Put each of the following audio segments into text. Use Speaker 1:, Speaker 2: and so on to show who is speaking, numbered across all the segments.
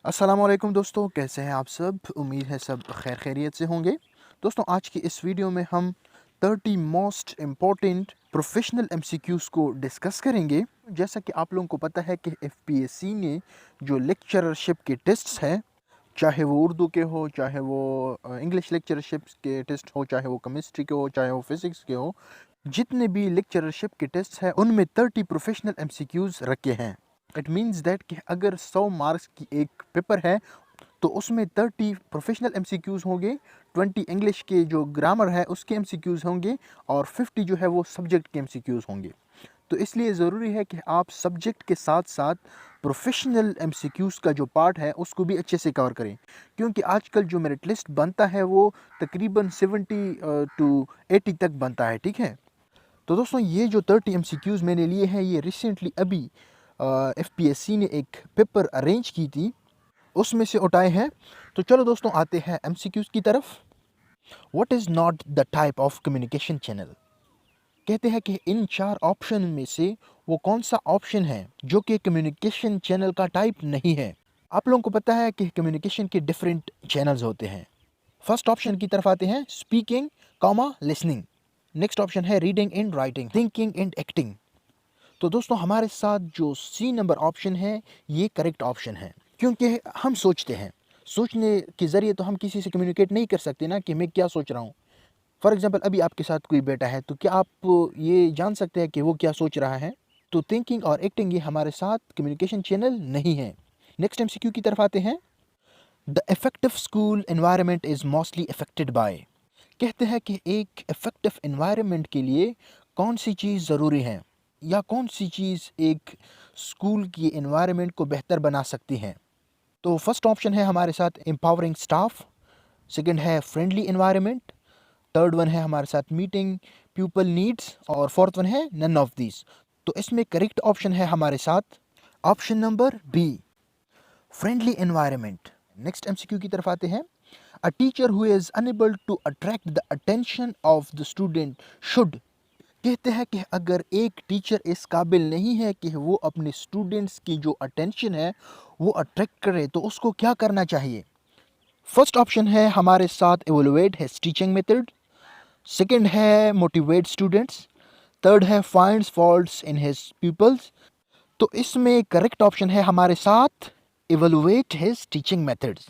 Speaker 1: अस्सलामुअलैकुम दोस्तों, कैसे हैं आप सब। उम्मीद है सब खैरियत से होंगे। दोस्तों, आज की इस वीडियो में हम 30 मोस्ट इम्पॉर्टेंट प्रोफेशनल एमसीक्यूज़ को डिस्कस करेंगे। जैसा कि आप लोगों को पता है कि एफपीएससी ने जो लेक्चरशिप के टेस्ट्स हैं, चाहे वो उर्दू के हो, चाहे वो इंग्लिश लेक्चरशिप के टेस्ट हो, चाहे वो केमिस्ट्री के हो, चाहे वो फिज़िक्स के हो, जितने भी लेक्चरशिप के टेस्ट हैं उनमें 30 प्रोफेशनल एमसीक्यूज़ रखे हैं। इट मीन्स दैट कि अगर 100 मार्क्स की एक पेपर है तो उसमें 30 प्रोफेशनल एमसीक्यूज़ होंगे, 20 इंग्लिश के जो ग्रामर है उसके एमसीक्यूज़ होंगे और 50 जो है वो सब्जेक्ट के एमसीक्यूज़ होंगे। तो इसलिए ज़रूरी है कि आप सब्जेक्ट के साथ साथ प्रोफेशनल एमसीक्यूज़ का जो पार्ट है उसको भी अच्छे से कवर करें, क्योंकि आजकल जो मेरिट लिस्ट बनता है वो तकरीबन 70 टू 80 तक बनता है। ठीक है, तो दोस्तों ये जो 30 एमसीक्यूज़ मैंने लिए हैं ये रिसेंटली अभी एफपीएससी ने एक पेपर अरेंज की थी, उसमें से उठाए हैं। तो चलो दोस्तों आते हैं एमसीक्यूज़ की तरफ। What is not the type of communication channel. कहते हैं कि इन 4 ऑप्शन में से वो कौन सा ऑप्शन है जो कि कम्युनिकेशन चैनल का टाइप नहीं है। आप लोगों को पता है कि कम्युनिकेशन के डिफरेंट चैनल्स होते हैं। फर्स्ट ऑप्शन की तरफ आते हैं, speaking comma listening. Next option है reading and writing, thinking and acting. तो दोस्तों हमारे साथ जो सी नंबर ऑप्शन है ये करेक्ट ऑप्शन है, क्योंकि हम सोचते हैं, सोचने के ज़रिए तो हम किसी से कम्युनिकेट नहीं कर सकते ना कि मैं क्या सोच रहा हूँ। फॉर एग्जांपल अभी आपके साथ कोई बैठा है तो क्या आप ये जान सकते हैं कि वो क्या सोच रहा है। तो थिंकिंग और एक्टिंग ये हमारे साथ कम्युनिकेशन चैनल नहीं है। नेक्स्ट एमसीक्यू की तरफ आते हैं। The effective school environment is mostly affected by. कहते हैं कि एक इफेक्टिव एनवायरनमेंट के लिए कौन सी चीज़ ज़रूरी है या कौन सी चीज़ एक स्कूल की एनवायरनमेंट को बेहतर बना सकती है। तो फर्स्ट ऑप्शन है हमारे साथ एम्पावरिंग स्टाफ, सेकंड है फ्रेंडली एनवायरनमेंट, थर्ड वन है हमारे साथ मीटिंग पीपल नीड्स और फोर्थ वन है नन ऑफ दीज। तो इसमें करेक्ट ऑप्शन है हमारे साथ option number B, friendly environment. Next MCQ की तरफ आते हैं। A teacher who is unable to attract the attention of the student should. कहते हैं कि अगर एक टीचर इस काबिल नहीं है कि वो अपने स्टूडेंट्स की जो अटेंशन है वो अट्रैक्ट करे तो उसको क्या करना चाहिए। फर्स्ट ऑप्शन है हमारे साथ evaluate his teaching method, second है मोटिवेट स्टूडेंट्स, थर्ड है finds faults in his peoples. तो इसमें करेक्ट ऑप्शन है हमारे साथ एवेलुएट हिज टीचिंग मेथड्स।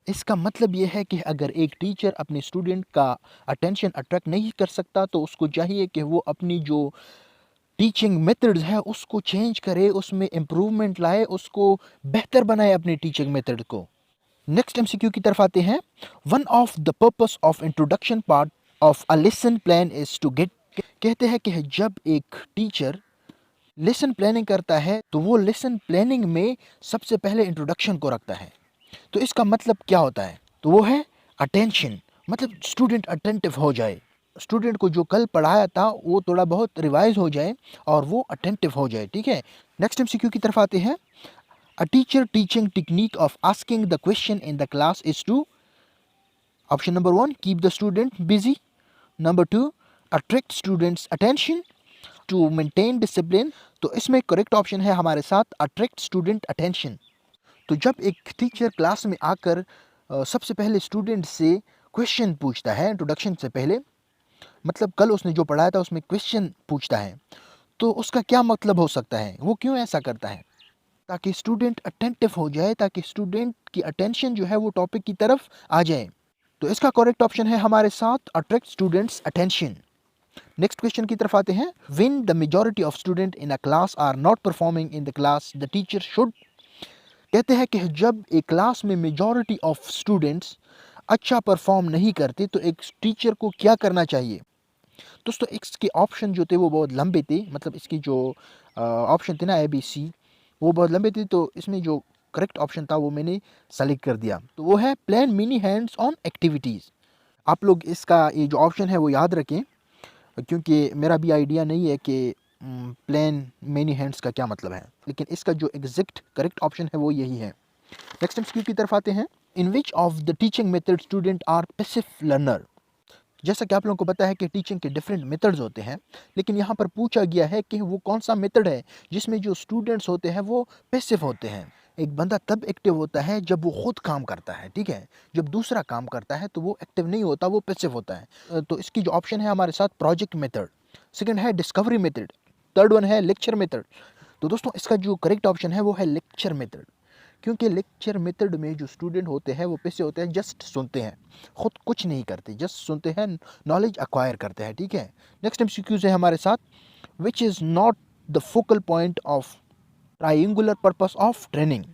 Speaker 1: इसका मतलब ये है कि अगर एक टीचर अपने स्टूडेंट का अटेंशन अट्रैक्ट नहीं कर सकता तो उसको चाहिए कि वो अपनी जो टीचिंग मेथड्स है उसको चेंज करे, उसमें इम्प्रूवमेंट लाए, उसको बेहतर बनाए अपने टीचिंग मेथड को। नेक्स्ट एमसीक्यू की तरफ आते हैं। One of the purpose of introduction part of a lesson plan is to get. कहते हैं कि जब एक टीचर लेसन प्लानिंग करता है तो वो लेसन प्लानिंग में सबसे पहले इंट्रोडक्शन को रखता है। तो इसका मतलब क्या होता है, तो वो है अटेंशन, मतलब स्टूडेंट अटेंटिव हो जाए, स्टूडेंट को जो कल पढ़ाया था वो थोड़ा बहुत रिवाइज हो जाए और वो अटेंटिव हो जाए। ठीक है, नेक्स्ट एमसीक्यू की तरफ आते हैं। A teacher teaching technique of asking the question in the class is to. Option number 1, keep the student busy, number 2, attract students attention, to maintain discipline. तो इसमें करेक्ट ऑप्शन है हमारे साथ अट्रैक्ट स्टूडेंट अटेंशन। तो जब एक teacher class में आकर सबसे पहले स्टूडेंट से क्वेश्चन पूछता है इंट्रोडक्शन से पहले, मतलब कल उसने जो पढ़ाया था उसमें क्वेश्चन पूछता है, तो उसका क्या मतलब हो सकता है, वो क्यों ऐसा करता है, ताकि स्टूडेंट अटेंटिव हो जाए, ताकि स्टूडेंट की अटेंशन जो है वो टॉपिक की तरफ आ जाए। तो इसका करेक्ट ऑप्शन है हमारे साथ attract students attention. Next question की तरफ आते हैं। When the majority of student in a class are not performing in the class the teacher should. कहते हैं कि जब एक क्लास में मेजॉरिटी ऑफ स्टूडेंट्स अच्छा परफॉर्म नहीं करते तो एक टीचर को क्या करना चाहिए। दोस्तों इसके ऑप्शन जो थे वो बहुत लंबे थे, मतलब इसकी जो ऑप्शन थे ना ए बी सी वो बहुत लंबे थे, तो इसमें जो करेक्ट ऑप्शन था वो मैंने सेलेक्ट कर दिया, तो वो है plan mini hands on activities. आप लोग इसका ये जो ऑप्शन है वो याद रखें, क्योंकि मेरा भी आइडिया नहीं है कि प्लान मेनी हैंड्स का क्या मतलब है, लेकिन इसका जो एग्जैक्ट करेक्ट ऑप्शन है वो यही है। नेक्स्ट एमसीक्यू की तरफ आते हैं। In which of the teaching method student are passive learner. जैसा कि आप लोगों को पता है कि टीचिंग के डिफरेंट मेथड्स होते हैं, लेकिन यहाँ पर पूछा गया है कि वो कौन सा मेथड है जिसमें जो स्टूडेंट्स होते हैं वो पैसिव होते हैं। एक बंदा तब एक्टिव होता है जब वो खुद काम करता है, ठीक है। जब दूसरा काम करता है तो वो एक्टिव नहीं होता, वो पैसिव होता है। तो इसकी जो ऑप्शन है हमारे साथ प्रोजेक्ट मेथड, सेकंड है डिस्कवरी मेथड, थर्ड वन है लेक्चर मेथड। तो दोस्तों इसका जो करेक्ट ऑप्शन है वो है लेक्चर मेथड, क्योंकि लेक्चर मेथड में जो स्टूडेंट होते हैं वो पैसे होते हैं, जस्ट सुनते हैं, खुद कुछ नहीं करते, जस्ट सुनते हैं, नॉलेज एक्वायर करते हैं, ठीक है। नेक्स्ट एमसीक्यूज है हमारे साथ, which is not the focal point of triangular purpose of training.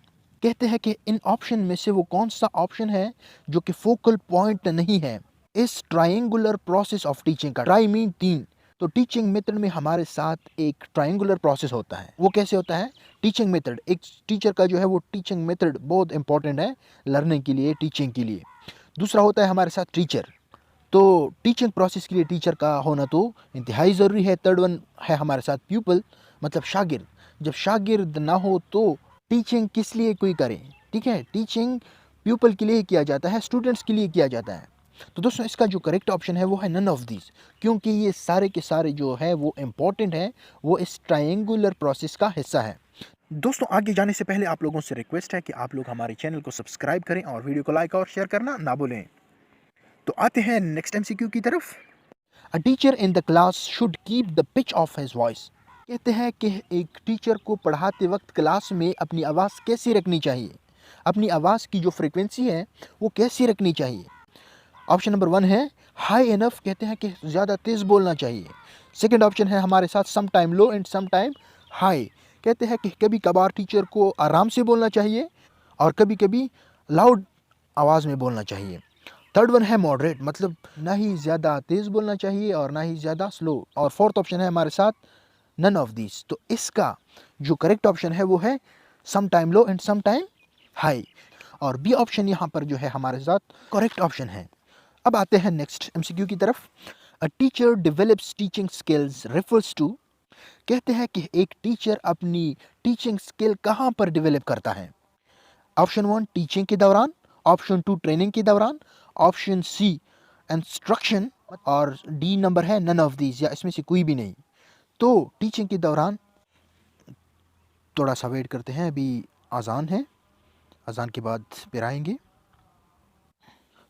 Speaker 1: कहते हैं कि इन ऑप्शन में से वो कौन सा ऑप्शन है जो कि फोकल पॉइंट नहीं है इस ट्राइंगुलर प्रोसेस ऑफ टीचिंग का। Try mean 3। तो टीचिंग मेथड में हमारे साथ एक ट्राइंगुलर प्रोसेस होता है। वो कैसे होता है? टीचिंग मेथड, एक टीचर का जो है वो टीचिंग मेथड बहुत इंपॉर्टेंट है लर्निंग के लिए, टीचिंग के लिए। दूसरा होता है हमारे साथ टीचर, तो टीचिंग प्रोसेस के लिए टीचर का होना तो इंतहाई ज़रूरी है। थर्ड वन है हमारे साथ प्यूपल, मतलब शागिर्द। जब शागिर्द ना हो तो टीचिंग किस लिए कोई करे, ठीक है। टीचिंग प्यूपल के लिए किया जाता है, स्टूडेंट्स के लिए किया जाता है। तो दोस्तों इसका जो करेक्ट ऑप्शन है वो है नन ऑफ दीज, क्योंकि ये सारे के सारे जो है वो इम्पॉर्टेंट है, वो इस ट्रायंगुलर प्रोसेस का हिस्सा है। दोस्तों आगे जाने से पहले आप लोगों से रिक्वेस्ट है कि आप लोग हमारे चैनल को सब्सक्राइब करें और वीडियो को लाइक और शेयर करना ना भूलें। तो आते हैं नेक्स्ट एमसीक्यू की तरफ। A teacher in the class should keep the pitch of his voice. कहते हैं कि एक टीचर को पढ़ाते वक्त क्लास में अपनी आवाज़ कैसी रखनी चाहिए, अपनी आवाज़ की जो फ्रिक्वेंसी है वो कैसी रखनी चाहिए। ऑप्शन नंबर 1 है हाई इनफ, कहते हैं कि ज़्यादा तेज़ बोलना चाहिए। सेकंड ऑप्शन है हमारे साथ some time low and some time high, कहते हैं कि कभी कभार टीचर को आराम से बोलना चाहिए और कभी कभी लाउड आवाज़ में बोलना चाहिए। थर्ड वन है मॉडरेट, मतलब ना ही ज़्यादा तेज़ बोलना चाहिए और ना ही ज़्यादा स्लो। और फोर्थ ऑप्शन है हमारे साथ नन ऑफ दिस। तो इसका जो करेक्ट ऑप्शन है वो है some time low and some time high, और बी ऑप्शन यहाँ पर जो है हमारे साथ करेक्ट ऑप्शन है। अब आते हैं नेक्स्ट एमसीक्यू की तरफ। A teacher develops teaching skills refers to, कहते हैं कि एक टीचर अपनी टीचिंग स्किल कहाँ पर डेवलप करता है। ऑप्शन 1 टीचिंग के दौरान, ऑप्शन 2 ट्रेनिंग के दौरान, ऑप्शन सी इंस्ट्रक्शन, और डी नंबर है नन ऑफ दीज, या इसमें से कोई भी नहीं। तो टीचिंग के दौरान, थोड़ा सा वेट करते हैं, अभी अजान है, अजान के बाद फिर आएंगे।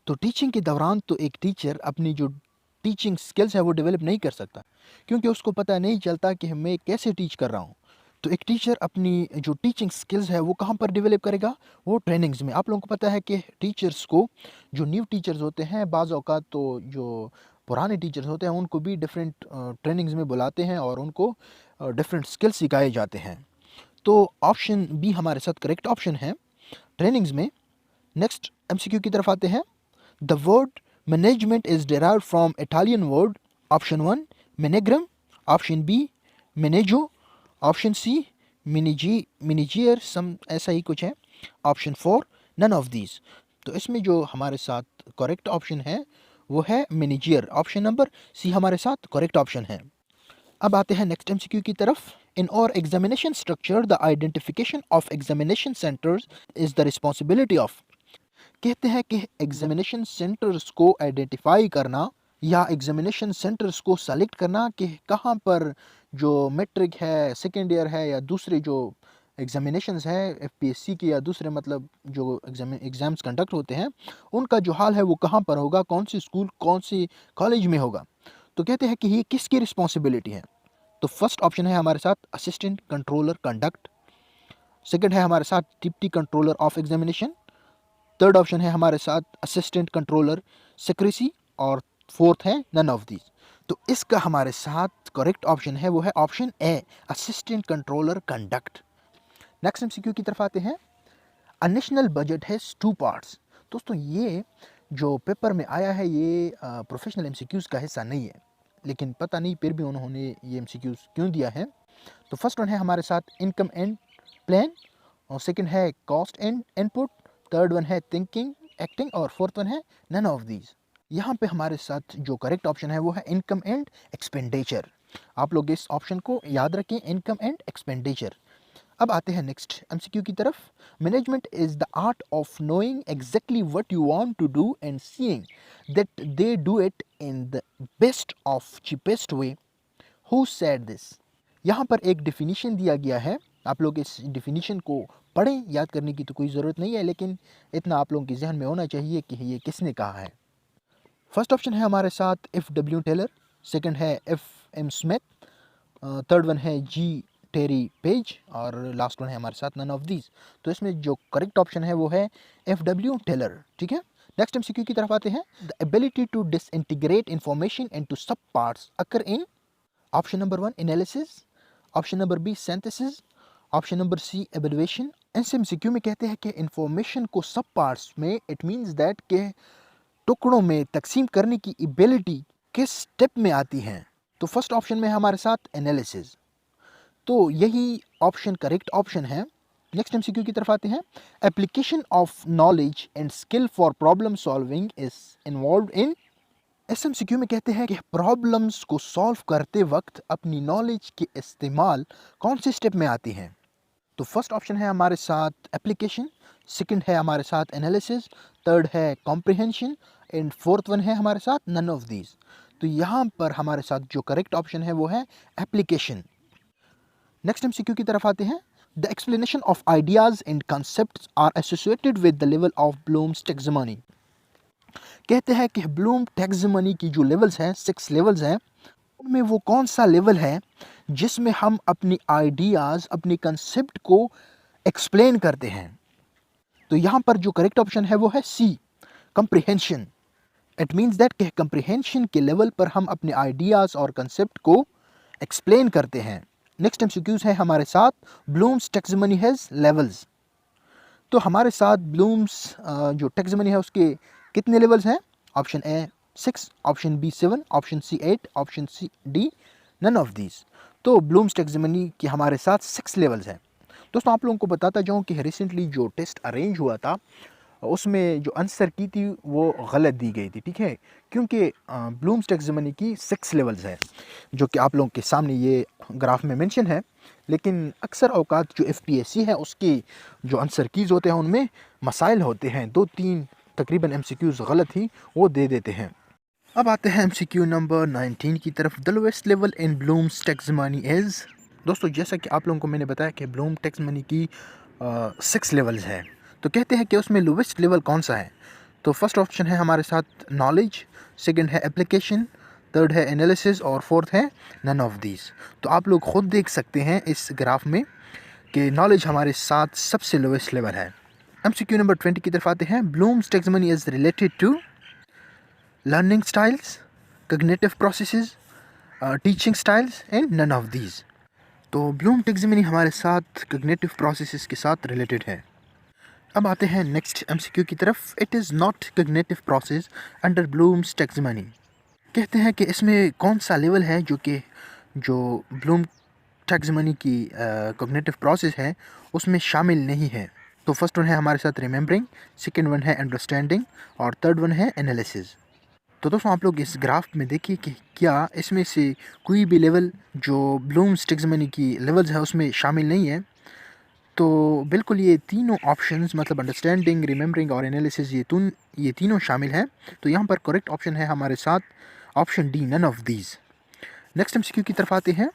Speaker 1: तो टीचिंग के दौरान तो एक टीचर अपनी जो टीचिंग स्किल्स है वो डेवलप नहीं कर सकता, क्योंकि उसको पता नहीं चलता कि मैं कैसे टीच कर रहा हूँ। तो एक टीचर अपनी जो टीचिंग स्किल्स है वो कहाँ पर डेवलप करेगा? वो ट्रेनिंग्स में। आप लोगों को पता है कि टीचर्स को, जो न्यू टीचर्स होते हैं, बाज़ औक़ात तो जो पुराने टीचर्स होते हैं उनको भी डिफरेंट ट्रेनिंग्स में बुलाते हैं और उनको डिफरेंट स्किल्स सिखाए जाते हैं। तो ऑप्शन बी हमारे साथ करेक्ट ऑप्शन है, ट्रेनिंग्स में। नेक्स्ट एमसीक्यू की तरफ आते हैं। The word management is derived from Italian word. Option 1 मैनेग्रम, ऑप्शन बी मैनेजो, ऑप्शन सी मिनिजियर, सम ऐसा ही कुछ है, ऑप्शन 4 नन ऑफ दीज। तो इसमें जो हमारे साथ करेक्ट ऑप्शन है वो है मैनेजियर, ऑप्शन नंबर सी हमारे साथ करेक्ट ऑप्शन है। अब आते हैं नेक्स्ट एमसीक्यू की तरफ। इन और examination structure the identification of examination centres is the responsibility of, कहते हैं कि एग्जामिनेशन सेंटर्स को आइडेंटिफाई करना या एग्जामिनेशन सेंटर्स को सेलेक्ट करना कि कहाँ पर जो मैट्रिक है, सेकेंड ईयर है, या दूसरे जो एग्जामिनेशंस है एफपीएससी की, या दूसरे मतलब जो एग्ज़ाम्स कंडक्ट होते हैं उनका जो हाल है वो कहाँ पर होगा, कौन सी स्कूल कौन सी कॉलेज में होगा। तो कहते हैं कि ये किसकी रिस्पॉन्सिबिलिटी है। तो फर्स्ट ऑप्शन है हमारे साथ असिस्टेंट कंट्रोलर कंडक्ट, सेकंड है हमारे साथ deputy controller of examination, third option है हमारे साथ असिस्टेंट कंट्रोलर सेक्रेसी, और फोर्थ है नन ऑफ दीज। तो इसका हमारे साथ करेक्ट ऑप्शन है वो है option A, assistant controller conduct. Next MCQ की तरफ आते हैं। A national budget has 2 parts. दोस्तों ये जो पेपर में आया है ये प्रोफेशनल एमसीक्यूज़ का हिस्सा नहीं है, लेकिन पता नहीं फिर भी उन्होंने ये एमसीक्यूज़ क्यों दिया है। तो फर्स्ट वन है हमारे साथ इनकम एंड प्लान, और सेकंड है cost and input, third one है थिंकिंग एक्टिंग, और फोर्थ वन है नन ऑफ दीज। यहाँ पे हमारे साथ जो करेक्ट ऑप्शन है वो है इनकम एंड एक्सपेंडिचर। आप लोग इस ऑप्शन को याद रखें, इनकम एंड एक्सपेंडिचर। अब आते हैं नेक्स्ट एमसीक्यू की तरफ। Management is the art of knowing exactly what you want to do and seeing that they do it in the best of cheapest way. Who said this? यहाँ पर एक definition दिया गया है, आप लोग इस डिफिनीशन को पढ़ें, याद करने की तो कोई ज़रूरत नहीं है, लेकिन इतना आप लोगों के ज़हन में होना चाहिए कि ये किसने कहा है। फर्स्ट ऑप्शन है हमारे साथ एफ डब्ल्यू टेलर, सेकंड है F M Smith, third one है जी टेरी पेज और लास्ट वन है हमारे साथ नन ऑफ दीज। तो इसमें जो करेक्ट ऑप्शन है वो है एफ डब्ल्यू टेलर। ठीक है, नेक्स्ट एमसीक्यू की तरफ आते हैं। The ability to disintegrate information into sub parts occur in option number 1 analysis, option number B synthesis, option number C evaluation. इस एमसीक्यू में कहते हैं कि इंफॉर्मेशन को सब पार्ट्स में, इट मींस दैट के टुकड़ों में तकसीम करने की एबिलिटी किस स्टेप में आती हैं। तो फर्स्ट ऑप्शन में हमारे साथ एनालिसिस, तो यही ऑप्शन करेक्ट ऑप्शन है। नेक्स्ट एमसीक्यू की तरफ आते हैं। Application of knowledge and skill for problem solving is involve in. इस एमसीक्यू में कहते हैं कि प्रॉब्लम्स को सॉल्व करते वक्त अपनी नॉलेज के इस्तेमाल कौन से स्टेप में आती हैं। तो फर्स्ट ऑप्शन है हमारे साथ एप्लीकेशन, सेकंड है हमारे साथ एनालिसिस, थर्ड है कॉम्प्रिहेंशन एंड फोर्थ वन है हमारे साथ नन ऑफ दीज। तो यहाँ पर हमारे साथ जो करेक्ट ऑप्शन है वो है एप्लीकेशन। नेक्स्ट एमसीक्यू की तरफ आते हैं। The explanation of ideas and concepts are associated with the level of Bloom's taxonomy. कहते हैं कि ब्लूम टैक्सोनॉमी की जो लेवल्स हैं, 6 लेवल्स हैं, उनमें वो कौन सा लेवल है जिसमें हम अपनी आइडियाज़, अपनी कंसेप्ट को एक्सप्लेन करते हैं। तो यहाँ पर जो करेक्ट ऑप्शन है वो है सी, कंप्रिहेंशन। इट मीन्स दैट कि कंप्रिहेंशन के लेवल पर हम अपने आइडियाज़ और कंसेप्ट को एक्सप्लेन करते हैं। नेक्स्ट एमसीक्यूज है हमारे साथ ब्लूम्स टैक्सोनॉमी हैज़ लेवल्स। तो हमारे साथ ब्लूम्स जो टैक्सोनॉमी है उसके कितने लेवल्स हैं? Option A 6, option B 7, option C 8, option C D none of these. तो ब्लूम्स टैक्सोनॉमी के हमारे साथ 6 लेवल्स हैं। दोस्तों आप लोगों को बताता जाऊं कि रिसेंटली जो टेस्ट अरेंज हुआ था उसमें जो आंसर की थी वो गलत दी गई थी। ठीक है, क्योंकि ब्लूम्स टैक्सोनॉमी की 6 लेवल्स हैं जो कि आप लोगों के सामने ये ग्राफ में मेंशन है, लेकिन अक्सर औकात जो एफपीएससी है उसकी जो आंसर कीज़ होते हैं उनमें मसाइल होते हैं, 2-3 तकरीबन एमसीक्यूज़ गलत ही वो दे देते हैं। अब आते हैं एमसीक्यू नंबर 19 की तरफ। The lowest level in Bloom's taxonomy is. दोस्तों जैसा कि आप लोगों को मैंने बताया कि ब्लूम टैक्सोनॉमी की 6 लेवल्स हैं, तो कहते हैं कि उसमें लोएस्ट लेवल कौन सा है। तो फर्स्ट ऑप्शन है हमारे साथ नॉलेज, सेकंड है एप्लीकेशन, थर्ड है एनालिसिस और फोर्थ है नन ऑफ दीज। तो आप लोग खुद देख सकते हैं इस ग्राफ में कि नॉलेज हमारे साथ सबसे लोएस्ट लेवल है। एमसीक्यू नंबर 20 की तरफ आते हैं। Bloom's taxonomy is related to learning styles, cognitive processes, teaching styles and none of these. तो ब्लूम टैक्सोनॉमी हमारे साथ कॉग्निटिव प्रोसेसेस के साथ रिलेटेड है। अब आते हैं नेक्स्ट एमसीक्यू की तरफ। It is not cognitive process under Bloom's taxonomy. कहते हैं कि इसमें कौन सा लेवल है जो ब्लूम टैक्सोनॉमी की कॉग्निटिव प्रोसेस है उसमें शामिल नहीं है। तो फर्स्ट वन है हमारे साथ रिमेंबरिंग, सेकंड वन है अंडरस्टैंडिंग और थर्ड वन है एनालिसिस। तो दोस्तों आप लोग इस ग्राफ में देखिए कि क्या इसमें से कोई भी लेवल जो ब्लूम्स टैक्सोनॉमी की लेवल्स है उसमें शामिल नहीं है। तो बिल्कुल ये तीनों ऑप्शंस मतलब अंडरस्टैंडिंग, रिमेंबरिंग और एनालिसिस ये तीनों शामिल हैं। तो यहाँ पर करेक्ट ऑप्शन है हमारे साथ option D, none of these. Next MCQ की तरफ आते हैं।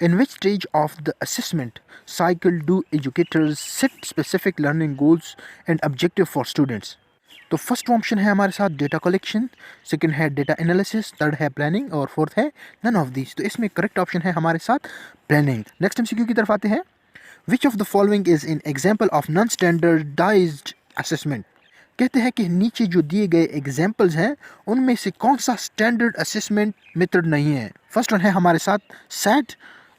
Speaker 1: In which stage of the assessment cycle do educators set specific learning goals and objective for students. तो फर्स्ट ऑप्शन है हमारे साथ डेटा कलेक्शन, सेकंड है डेटा एनालिसिस, थर्ड है प्लानिंग और फोर्थ है नन ऑफ दीज। तो इसमें करेक्ट ऑप्शन है हमारे साथ प्लानिंग। नेक्स्ट एमसीक्यू की तरफ आते हैं। Which of the following is in example of non standardised assessment. कहते हैं कि नीचे जो दिए गए एग्जाम्पल्स हैं उनमें से कौन सा स्टैंडर्ड असेसमेंट मेथड नहीं है। फर्स्ट वन है हमारे साथ सैट,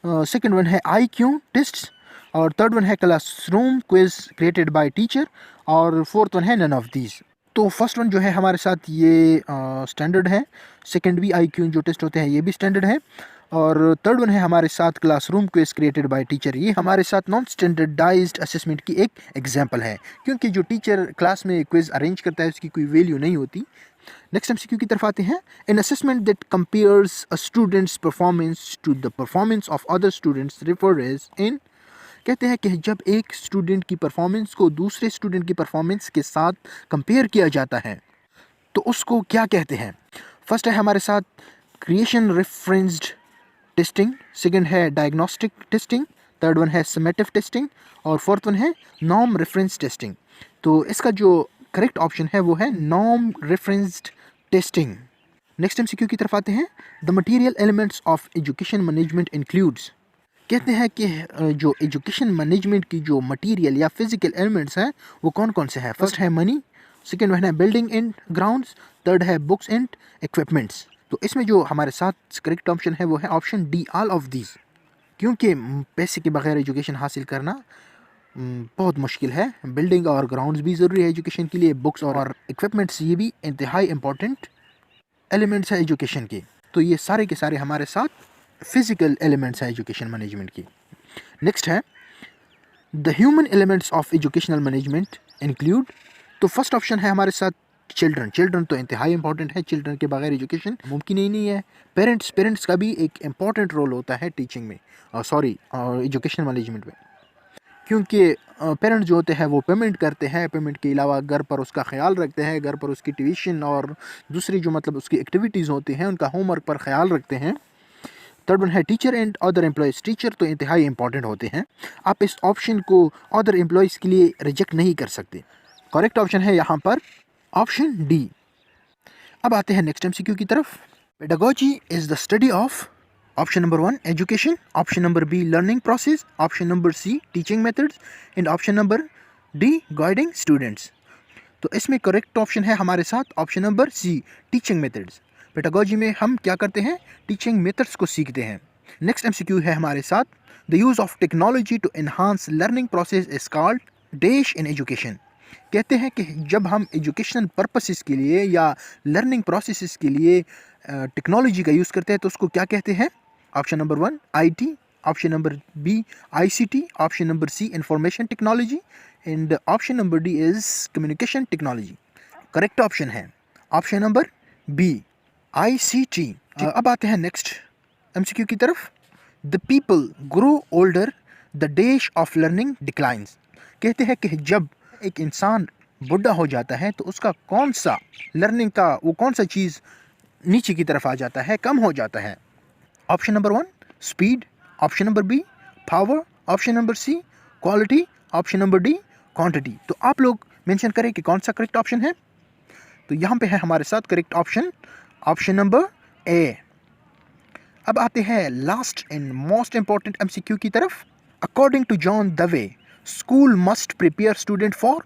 Speaker 1: सेकंड वन है IQ टेस्ट और थर्ड वन है classroom quiz created by teacher और फोर्थ वन है नन ऑफ दीज। तो फर्स्ट वन जो है हमारे साथ ये स्टैंडर्ड है, सेकंड भी IQ जो टेस्ट होते हैं ये भी स्टैंडर्ड है और थर्ड वन है हमारे साथ classroom quiz created by teacher. ये हमारे साथ नॉन स्टैंडर्डाइज्ड असेसमेंट की एक एग्जांपल है, क्योंकि जो टीचर क्लास में क्विज अरेंज करता है उसकी कोई वैल्यू नहीं होती। नेक्स्ट एमसीक्यू की तरफ आते हैं। An assessment that compares a students performance to the performance of other students refer as in. कहते हैं कि जब एक स्टूडेंट की परफॉर्मेंस को दूसरे स्टूडेंट की परफॉर्मेंस के साथ कंपेयर किया जाता है तो उसको क्या कहते हैं। फर्स्ट है हमारे साथ क्रिएशन रेफरेंस्ड टेस्टिंग, सेकंड है डायग्नोस्टिक टेस्टिंग, थर्ड वन है समेटिव टेस्टिंग और फोर्थ वन है नॉर्म रेफरेंस टेस्टिंग। तो इसका जो करेक्ट ऑप्शन है वो है norm referenced testing. Next MCQ की तरफ आते हैं। The material elements of education management includes. कहते हैं कि जो एजुकेशन मैनेजमेंट की जो मटेरियल या फिजिकल एलिमेंट्स हैं वो कौन कौन से हैं। फर्स्ट है मनी, सेकेंड वन है बिल्डिंग एंड ग्राउंड्स, थर्ड है बुक्स एंड इक्विपमेंट्स। तो इसमें जो हमारे साथ करेक्ट ऑप्शन है वो है option D, all of these. क्योंकि पैसे के बगैर एजुकेशन हासिल करना बहुत मुश्किल है। बिल्डिंग और ग्राउंड्स भी ज़रूरी है एजुकेशन के लिए, बुक्स और इक्विपमेंट्स ये भी इंतहाई इंपॉर्टेंट एलिमेंट्स है एजुकेशन के। तो ये सारे के सारे हमारे साथ फिजिकल एलिमेंट्स है एजुकेशन मैनेजमेंट की। नेक्स्ट है the human elements of educational management include. तो फर्स्ट ऑप्शन है हमारे साथ चिल्ड्रन तो इंतहाई इंपॉर्टेंट है, चिल्ड्रन के बगैर एजुकेशन मुमकिन ही नहीं है। पेरेंट्स का भी एक इम्पॉर्टेंट रोल होता है टीचिंग में, एजुकेशन मैनेजमेंट में। क्योंकि पेरेंट्स जो होते हैं वो पेमेंट करते हैं, पेमेंट के अलावा घर पर उसका ख्याल रखते हैं, घर पर उसकी ट्यूशन और दूसरी जो मतलब उसकी एक्टिविटीज़ होती हैं उनका होमवर्क पर ख्याल रखते हैं। थर्ड वन है teacher and other employees. Teacher तो इंतहाई इंपॉर्टेंट होते हैं, आप इस ऑप्शन को अदर एम्प्लॉयज़ के लिए रिजेक्ट नहीं कर सकते। करेक्ट ऑप्शन है यहाँ पर ऑप्शन डी। अब आते हैं नेक्स्ट एमसीक्यू की तरफ। Pedagogy is the study of. Option number 1 education, option number B learning process, option number C teaching methods and option number D guiding students. तो इसमें करेक्ट ऑप्शन है हमारे साथ option number C, teaching methods. Pedagogy में हम क्या करते हैं, टीचिंग मेथड्स को सीखते हैं। नेक्स्ट एमसीक्यू है हमारे साथ the use of technology to enhance learning process is called dash in education. कहते हैं कि जब हम एजुकेशनल पर्पसेस के लिए या लर्निंग प्रोसेसेस के लिए टेक्नोलॉजी का यूज़ करते हैं तो उसको क्या कहते हैं। Option number 1 IT, option number B ICT, option number C information technology and option number D is communication technology. Correct option है ऑप्शन नंबर बी आईसीटी। अब आते हैं नेक्स्ट एमसीक्यू की तरफ। The people grow older the dash of learning declines. कहते हैं कि जब एक इंसान बुढ़ा हो जाता है तो उसका कौन सा लर्निंग का वो कौन सा चीज़ नीचे की तरफ आ जाता है, कम हो जाता है। Option number 1 speed, option number B power, option number C quality, option number D quantity. तो आप लोग मेंशन करें कि कौन सा करेक्ट ऑप्शन है। तो यहाँ पे है हमारे साथ correct option option number A. अब आते हैं last and most important MCQ की तरफ। According to John Dewey school must prepare student for.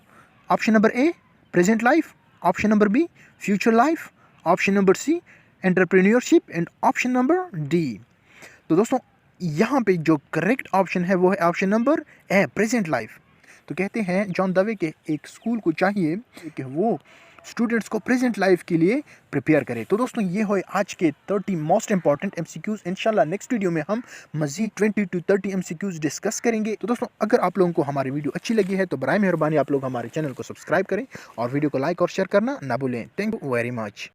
Speaker 1: Option number A present life, option number B future life, option number C entrepreneurship and option number D. तो दोस्तों यहाँ पे जो correct option है वो है option number A present life. तो कहते हैं जॉन दवे के एक स्कूल को चाहिए कि वो स्टूडेंट्स को प्रेजेंट लाइफ के लिए प्रिपेयर करें। तो दोस्तों ये हुए आज के 30 मोस्ट इंपॉर्टेंट एमसीक्यूज़। इंशाल्लाह नेक्स्ट वीडियो में हम मज़ीद 20 to 30 एमसीक्यूज़ डिस्कस करेंगे। तो दोस्तों अगर आप लोगों को हमारी वीडियो अच्छी लगी है तो बराए मेहरबानी आप लोग हमारे चैनल को सब्सक्राइब करें और वीडियो को लाइक और शेयर करना ना भूलें। Thank you very much.